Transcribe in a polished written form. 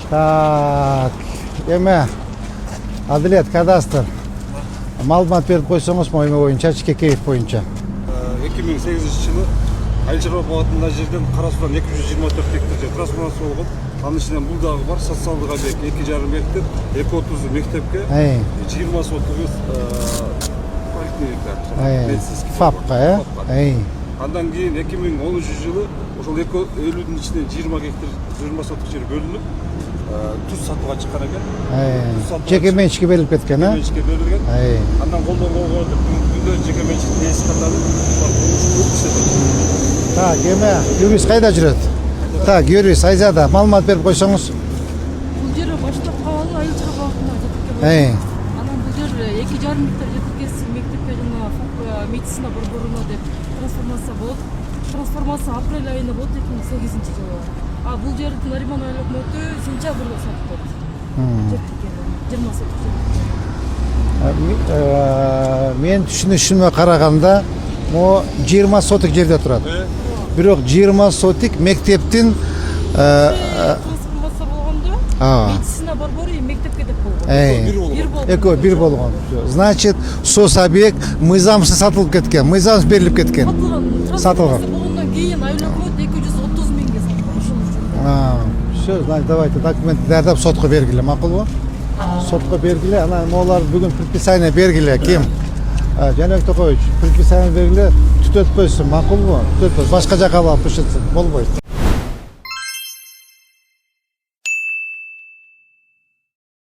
Так, эме Адилет кадастр маалымат берип койсоңуз моюме боюнча, Чекекеев боюнча. 2008-жылы Айылчыгы багытындагы жерден Кара Судан 224 гектар жер трансформация болгон. Анын ичинен бул дагы бар, социалдык объект 2,5 гектар, 230 мектепке, 20 соттук поликлиника. ФАПка, Андан кийин 2010-жылы ошол 50-дин ичинен 20 гектар 20 соттук жер бөлүнүп, туз сатууга чыккан экен. Жеке менчикке берилип кеткен, а? Менчикке берилген. Андан колдонгонго күндө жеке менчик ээси катары Так, эме юрист кайда жүрөт? Так, юрист Айзада маалымат берип койсоңуз. Бул жер башта кабалы Айылчыгы багытына жеткирген. Анан бул жер 2,5 гектар жеткиргенси мектепке жана медицина борборуна деп трансформация болот. Трансформация апрель айында болот 2008-жылы. А бул жердин Нариман айлык мөтө сентябрда сатып берди. 20 сотук. Мен түшүнүшүмө караганда, мо 20 сотук жерде турат. Бирок 20 сотук мектептин трансформация болгондо медицина борбору мектепке деп болгон. Экөө бир болгон. Значит, соцобъект мыйзамсыз сатылып кеткен, мыйзамсыз берилип кеткен. Сатылган. Болгондон кийин айлык мөтө 230 миңге сатылган. Ошол үчүн. Все, значит, давайте документти даярдап сотко бергиле, макулбу? Сотко бергиле, анан молар бүгүн предписание бергиле, ким? Жаныбек Токоевич, предписание бергиле, түтөтпөйсүн, макулбу? Түтөтпөйсүн, башка жака алып түшөтсүн, болбойт.